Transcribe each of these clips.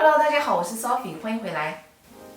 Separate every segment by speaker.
Speaker 1: Hello， 大家好，我是 Sophie， 欢迎回来。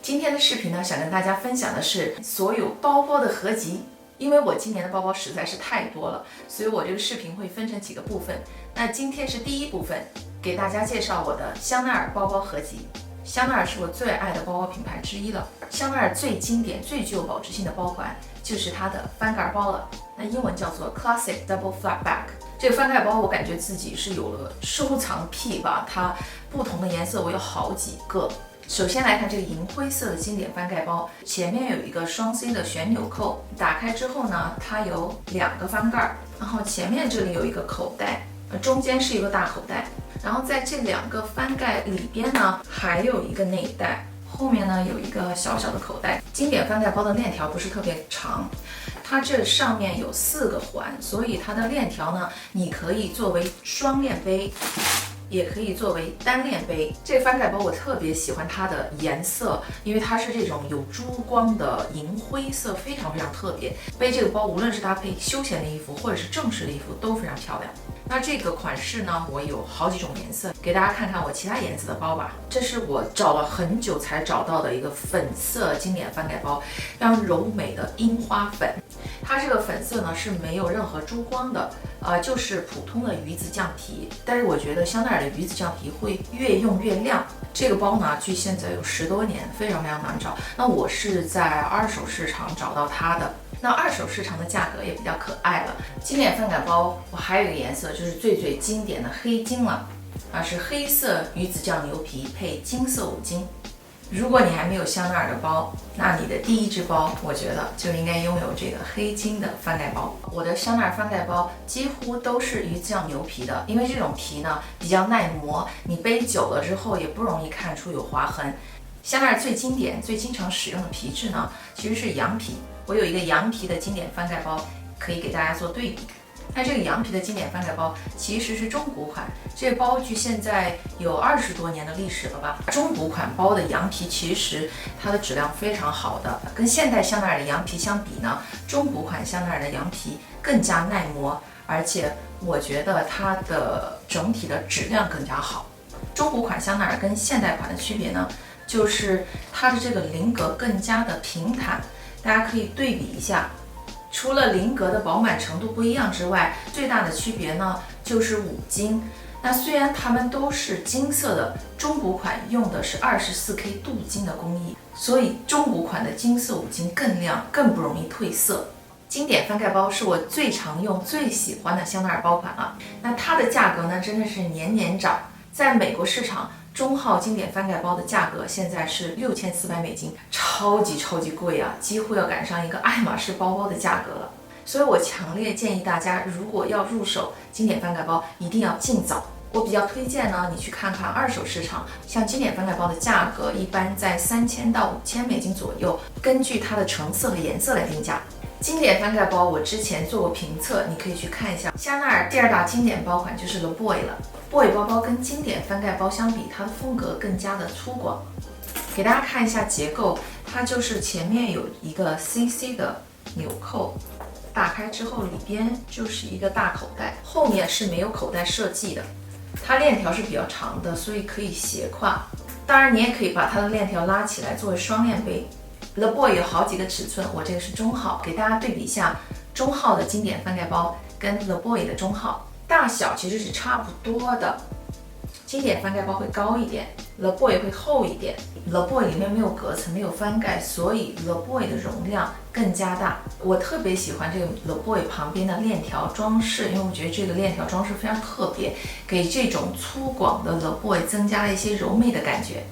Speaker 1: 今天的视频呢，想跟大家分享的是所有包包的合集。因为我今年的包包实在是太多了，所以我这个视频会分成几个部分。那今天是第一部分，给大家介绍我的香奈儿包包合集。香奈儿是我最爱的包包品牌之一了。香奈儿最经典、最具有保值性的包款就是它的翻盖包了，那英文叫做 Classic Double Flat Bag。这个翻盖包我感觉自己是有了收藏癖吧，它不同的颜色我有好几个。首先来看这个银灰色的经典翻盖包，前面有一个双 C 的旋钮扣，打开之后呢，它有两个翻盖，然后前面这里有一个口袋，中间是一个大口袋，然后在这两个翻盖里边呢，还有一个内袋，后面呢有一个小小的口袋。经典翻盖包的链条不是特别长，它这上面有4个环，所以它的链条呢，你可以作为双链背，也可以作为单链背。这个翻盖包我特别喜欢它的颜色，因为它是这种有珠光的银灰色，非常非常特别。背这个包无论是搭配休闲的衣服或者是正式的衣服都非常漂亮。那这个款式呢，我有好几种颜色，给大家看看我其他颜色的包吧。这是我找了很久才找到的一个粉色经典翻盖包，非常柔美的樱花粉。它这个粉色呢是没有任何珠光的，就是普通的鱼子酱皮。但是我觉得香奈儿的鱼子酱皮会越用越亮。这个包呢，距现在有10多年，非常非常难找。那我是在二手市场找到它的。那二手市场的价格也比较可爱了。经典翻盖包我还有一个颜色，就是最经典的黑金了，是黑色鱼子酱牛皮配金色五金。如果你还没有香奈儿的包，那你的第一只包，我觉得就应该拥有这个黑金的翻盖包。我的香奈儿翻盖包几乎都是鱼子酱牛皮的，因为这种皮呢比较耐磨，你背久了之后也不容易看出有划痕。香奈儿最经典、最经常使用的皮质呢，其实是羊皮。我有一个羊皮的经典翻盖包，可以给大家做对比。那这个羊皮的经典翻盖包其实是中古款，这个包距现在有20多年的历史了吧。中古款包的羊皮其实它的质量非常好的，跟现代香奈儿的羊皮相比呢，中古款香奈儿的羊皮更加耐磨，而且我觉得它的整体的质量更加好。中古款香奈儿跟现代款的区别呢，就是它的这个菱格更加的平坦，大家可以对比一下。除了菱格的饱满程度不一样之外，最大的区别呢就是五金。那虽然它们都是金色的，中古款用的是24K 镀金的工艺，所以中古款的金色五金更亮，更不容易褪色。经典翻盖包是我最常用、最喜欢的香奈儿包款了。那它的价格呢，真的是年年涨。在美国市场，中号经典翻盖包的价格现在是$6400，超级贵啊，几乎要赶上一个爱马仕包包的价格了。所以我强烈建议大家，如果要入手经典翻盖包，一定要尽早。我比较推荐呢，你去看看二手市场，像经典翻盖包的价格一般在$3000到$5000左右，根据它的成色和颜色来定价。经典翻盖包我之前做过评测，你可以去看一下。香奈儿第2大经典包款就是 The Boy 了。Boy 包包跟经典翻盖包相比，它的风格更加的粗犷。给大家看一下结构，它就是前面有一个 CC 的纽扣，打开之后里边就是一个大口袋，后面是没有口袋设计的。它链条是比较长的，所以可以斜挎。当然，你也可以把它的链条拉起来作为双链背。The Boy 有好几个尺寸，我这个是中号，给大家对比一下中号的经典翻盖包跟 The Boy 的中号。大小其实是差不多的，经典翻盖包会高一点 ，The Boy 会厚一点。The Boy 里面没有隔层，没有翻盖，所以 The Boy 的容量更加大。我特别喜欢这个 The Boy 旁边的链条装饰，因为我觉得这个链条装饰非常特别，给这种粗犷的 The Boy 增加了一些柔美的感觉。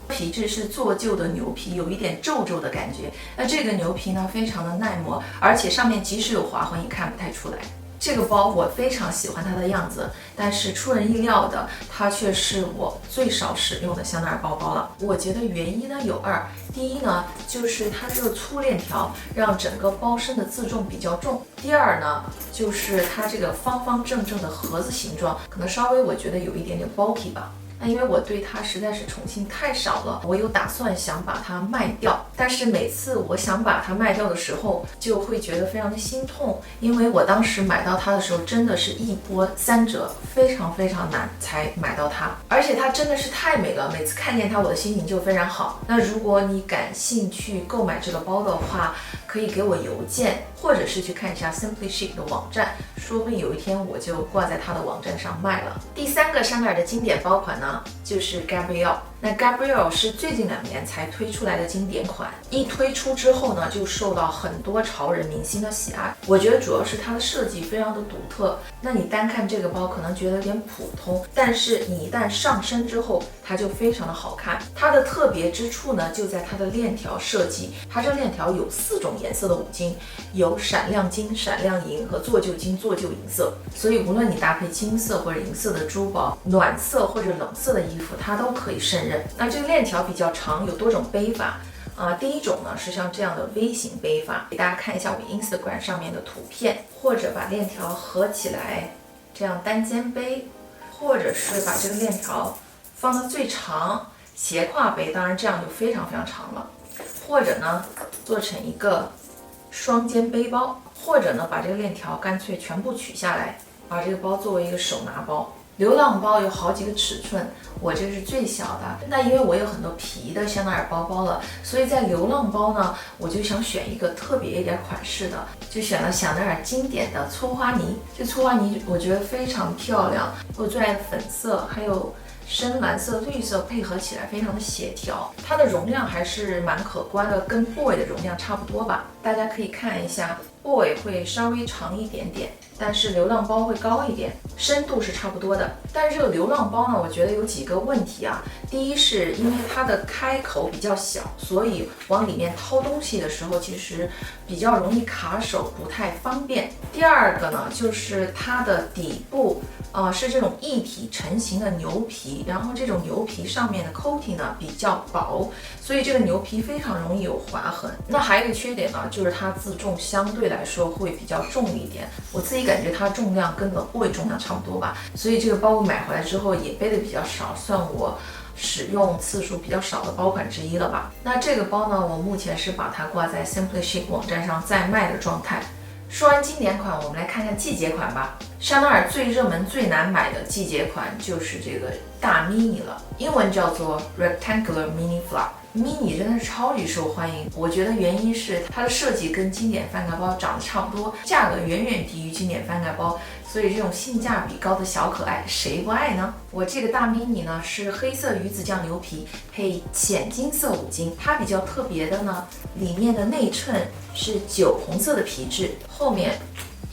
Speaker 1: 皮质是做旧的牛皮，有一点皱皱的感觉。那这个牛皮呢，非常的耐磨，而且上面即使有划痕也看不太出来。这个包我非常喜欢它的样子，但是出人意料的，它却是我最少使用的香奈儿包包了。我觉得原因呢有2，第一呢就是它这个粗链条让整个包身的自重比较重，第2呢就是它这个方方正正的盒子形状，可能稍微我觉得有一点点 bulky 吧。那因为我对它实在是宠幸太少了，我有打算想把它卖掉，但是每次我想把它卖掉的时候，就会觉得非常的心痛，因为我当时买到它的时候真的是一波三折，非常非常难才买到它，而且它真的是太美了，每次看见它我的心情就非常好。那如果你感兴趣购买这个包的话，可以给我邮件，或者是去看一下 Simply Chic 的网站，说不定有一天我就挂在它的网站上卖了。第三个香奈儿的经典包款呢，就是 Gabrielle。那 Gabrielle 是最近2年才推出来的经典款，一推出之后呢，就受到很多潮人明星的喜爱。我觉得主要是它的设计非常的独特。那你单看这个包可能觉得有点普通，但是你一旦上身之后，它就非常的好看。它的特别之处呢，就在它的链条设计。它这链条有4种颜色的五金，有闪亮金、闪亮银和做旧金、做旧银色。所以无论你搭配金色或者银色的珠宝，暖色或者冷色的衣服，它都可以胜任。那这个链条比较长，有多种背法。第一种呢是像这样的 V 型背法，给大家看一下我 Instagram 上面的图片，或者把链条合起来，这样单肩背，或者是把这个链条放到最长，斜挎背，当然这样就非常非常长了。或者呢做成一个双肩背包，或者呢把这个链条干脆全部取下来，把这个包作为一个手拿包。流浪包有好几个尺寸，我这是最小的。那因为我有很多皮的香奈儿包包了，所以在流浪包呢，我就想选一个特别一点款式的，就选了香奈儿经典的粗花呢。这粗花呢我觉得非常漂亮，我最爱的粉色还有深蓝色、绿色配合起来非常的协调，它的容量还是蛮可观的，跟 Boy 的容量差不多吧。大家可以看一下 ，Boy 会稍微长一点点，但是流浪包会高一点，深度是差不多的。但是这个流浪包呢，我觉得有几个问题啊。第一是因为它的开口比较小，所以往里面掏东西的时候其实比较容易卡手，不太方便。第二个呢，就是它的底部是这种一体成型的牛皮，然后这种牛皮上面的 coating 呢比较薄，所以这个牛皮非常容易有划痕。那还有一个缺点呢，就是它自重相对来说会比较重一点，我自己感觉它重量跟 The Boy 重量差不多吧，所以这个包我买回来之后也背的比较少，算我使用次数比较少的包款之一了吧。那这个包呢，我目前是把它挂在 Simply Chic 网站上在卖的状态。说完经典款，我们来看看季节款吧。香奈儿最热门、最难买的季节款就是这个大 mini 了，英文叫做 Rectangular Mini Flap。mini 真的是超级受欢迎，我觉得原因是它的设计跟经典翻盖包长得差不多，价格远远低于经典翻盖包，所以这种性价比高的小可爱谁不爱呢？我这个大 mini 呢是黑色鱼子酱牛皮配浅金色五金，它比较特别的呢，里面的内衬是酒红色的皮质，后面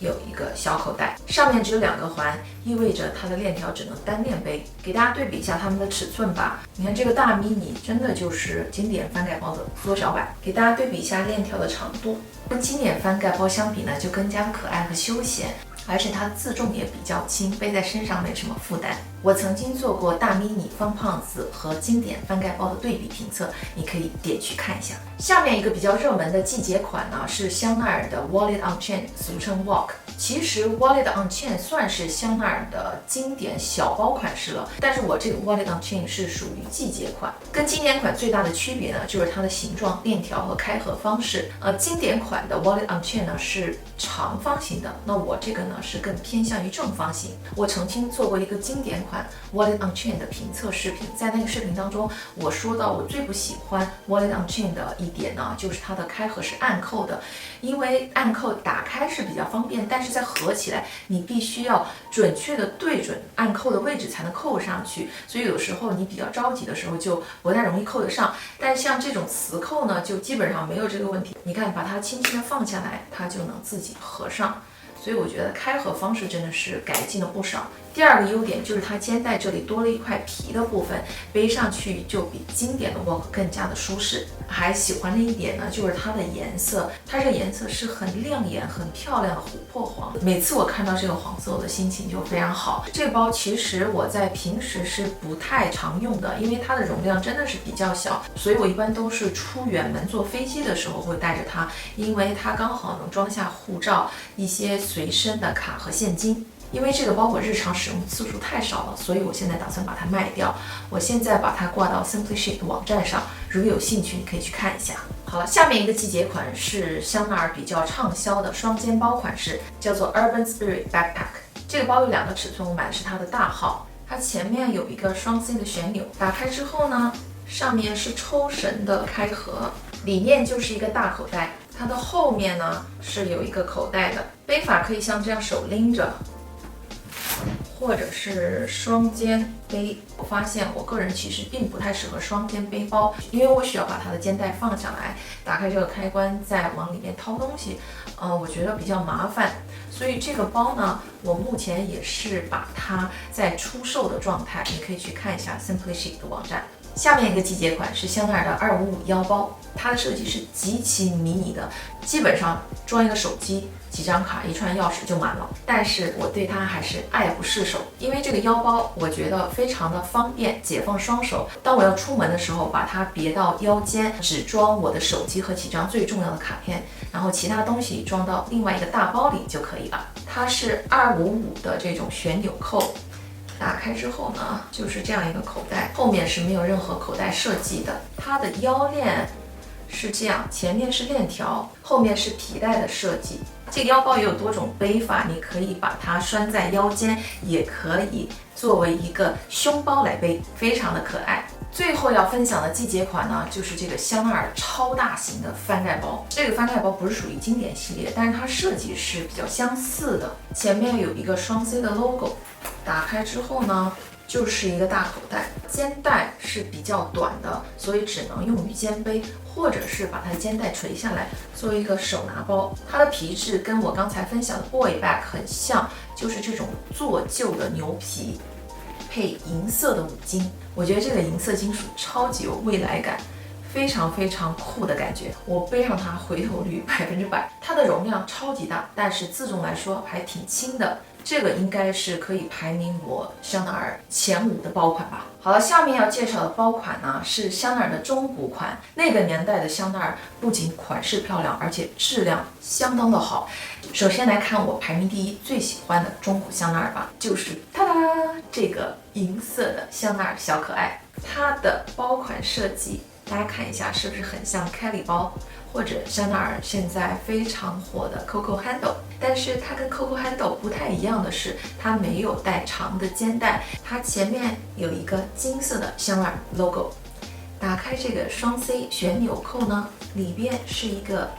Speaker 1: 有一个小口袋，上面只有2个环，意味着它的链条只能单链背。给大家对比一下它们的尺寸吧，你看这个大 mini 真的就是经典翻盖包的缩小版。给大家对比一下链条的长度，跟经典翻盖包相比呢，就更加可爱和休闲。而且它自重也比较轻，背在身上没什么负担。我曾经做过大 mini 方胖子和经典翻盖包的对比评测，你可以点去看一下。下面一个比较热门的季节款呢，是香奈儿的 Wallet on Chain， 俗称 Walk。其实 Wallet on Chain 算是香奈儿的经典小包款式了，但是我这个 Wallet on Chain 是属于季节款，跟经典款最大的区别呢，就是它的形状、链条和开合方式。经典款的 Wallet on Chain 呢是长方形的，那我这个呢是更偏向于正方形。我曾经做过一个经典款 Wallet on Chain 的评测视频，在那个视频当中，我说到我最不喜欢 Wallet on Chain 的一点呢，就是它的开合是暗扣的，因为暗扣打开是比较方便，但是在合起来，你必须要准确的对准暗扣的位置才能扣上去，所以有时候你比较着急的时候就不太容易扣得上。但像这种磁扣呢，就基本上没有这个问题。你看，把它轻轻的放下来，它就能自己合上。所以我觉得开合方式真的是改进了不少。第二个优点就是它肩带这里多了一块皮的部分，背上去就比经典的 Walk 更加的舒适。还喜欢的一点呢，就是它的颜色，它这个颜色是很亮眼、很漂亮的琥珀黄。每次我看到这个黄色，我的心情就非常好。这个包其实我在平时是不太常用的，因为它的容量真的是比较小，所以我一般都是出远门坐飞机的时候会带着它，因为它刚好能装下护照、一些随身的卡和现金。因为这个包我日常使用次数太少了，所以我现在打算把它卖掉。我现在把它挂到 Simply Chic 的网站上，如果有兴趣，你可以去看一下。好了，下面一个季节款是香奈儿比较畅销的双肩包款式，叫做 Urban Spirit Backpack。这个包有2个尺寸，我买的是它的大号。它前面有一个双 C 的旋钮，打开之后呢，上面是抽绳的开合，里面就是一个大口袋。它的后面呢是有一个口袋的，背法可以像这样手拎着，或者是双肩背。我发现我个人其实并不太适合双肩背包，因为我需要把它的肩带放下来，打开这个开关，再往里面掏东西，我觉得比较麻烦。所以这个包呢，我目前也是把它在出售的状态，你可以去看一下 Simply Chic 的网站。下面一个季节款是香奈儿的255腰包，它的设计是极其迷你的，基本上装一个手机、几张卡、一串钥匙就满了。但是我对它还是爱不释手，因为这个腰包我觉得非常的方便，解放双手。当我要出门的时候，把它别到腰间，只装我的手机和几张最重要的卡片，然后其他东西装到另外一个大包里就可以了。它是255的这种旋钮扣。打开之后呢，就是这样一个口袋，后面是没有任何口袋设计的。它的腰链是这样，前面是链条，后面是皮带的设计。这个腰包也有多种背法，你可以把它拴在腰间，也可以作为一个胸包来背，非常的可爱。最后要分享的季节款呢，就是这个香奈儿超大型的翻盖包。这个翻盖包不是属于经典系列，但是它设计是比较相似的。前面有一个双 C 的 logo， 打开之后呢，就是一个大口袋，肩带是比较短的，所以只能用于肩背，或者是把它肩带垂下来做一个手拿包。它的皮质跟我刚才分享的 boy bag 很像，就是这种做旧的牛皮，配银色的五金。我觉得这个银色金属超级有未来感，非常非常酷的感觉。我背上它回头率100%。它的容量超级大，但是自重来说还挺轻的。这个应该是可以排名我香奈儿前5的包款吧。好了，下面要介绍的包款呢是香奈儿的中古款。那个年代的香奈儿不仅款式漂亮，而且质量相当的好。首先来看我排名第1最喜欢的中古香奈儿吧，就是哒哒这个银色的香奈儿小可爱。它的包款设计，大家看一下是不是很像 Kelly 包，或者香奈儿现在非常火的 Coco Handle。但是它跟 Coco Handle 不太一样的是，它没有带长的肩带，它前面有一个金色的香奈儿 logo。打开这个双 C 旋钮扣呢，里边是一个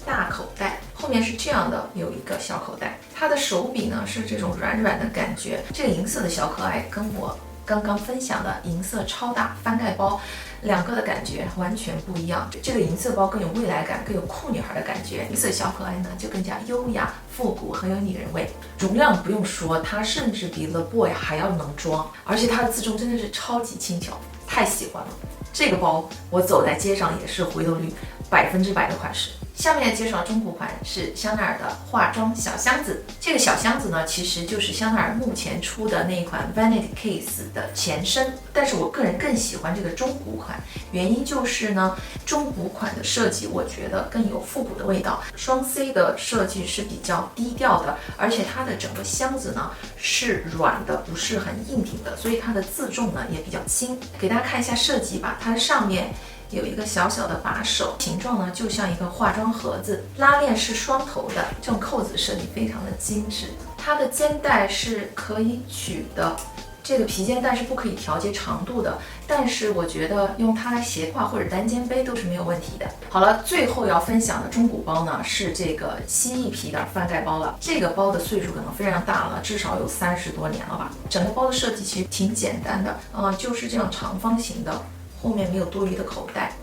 Speaker 1: 大口袋，后面是这样的，有一个小口袋。它的手柄呢是这种软软的感觉。这个银色的小可爱跟我刚刚分享的银色超大翻盖包2个的感觉完全不一样。这个银色包更有未来感，更有酷女孩的感觉。银色小可爱呢就更加优雅复古，很有女人味。容量不用说，它甚至比 The Boy 还要能装，而且它的自重真的是超级轻巧，太喜欢了。这个包我走在街上也是回头率100%的款式。下面介绍中古款是香奈儿的化妆小箱子。这个小箱子呢，其实就是香奈儿目前出的那一款 Vanity Case 的前身，但是我个人更喜欢这个中古款，原因就是呢，中古款的设计我觉得更有复古的味道。双 C 的设计是比较低调的，而且它的整个箱子呢是软的，不是很硬挺的，所以它的自重呢也比较轻。给大家看一下设计吧，它上面有一个小小的把手，形状呢就像一个化妆盒子，拉链是双头的，这种扣子设计非常的精致。它的肩带是可以取的，这个皮肩带是不可以调节长度的，但是我觉得用它来斜挎或者单肩背都是没有问题的。好了，最后要分享的中古包呢是这个蜥蜴皮的翻盖包了。这个包的岁数可能非常大了，至少有30多年了吧。整个包的设计其实挺简单的，就是这样长方形的，后面没有多余的口袋。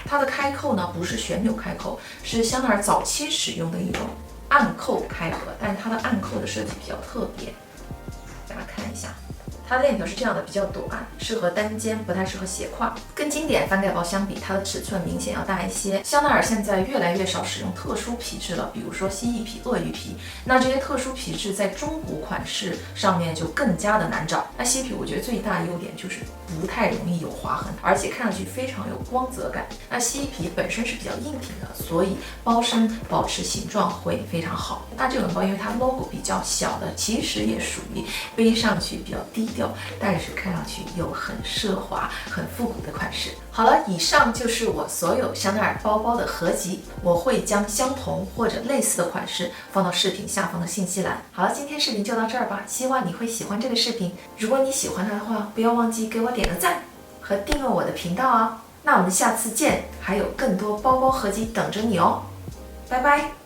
Speaker 1: 它的开扣呢不是旋钮开扣，是香奈儿早期使用的一种按扣开合，但是它的按扣的设计比较特别。大家看一下，它的链条是这样的，比较短，适合单肩，不太适合斜挎。跟经典翻盖包相比，它的尺寸明显要大一些。香奈儿现在越来越少使用特殊皮质了，比如说蜥蜴皮、鳄鱼皮，那这些特殊皮质在中古款式上面就更加的难找。那蜥蜴皮我觉得最大优点就是不太容易有划痕，而且看上去非常有光泽感。那蜥蜴皮本身是比较硬挺的，所以包身保持形状会非常好。那这款包因为它 logo 比较小的，其实也属于背上去比较低调，但是看上去又很奢华、很复古的款式。好了，以上就是我所有香奈儿包包的合集，我会将相同或者类似的款式放到视频下方的信息栏。好了，今天视频就到这儿吧，希望你会喜欢这个视频。如果你喜欢它的话，不要忘记给我点个赞和订阅我的频道啊。那我们下次见，还有更多包包合集等着你哦，拜拜。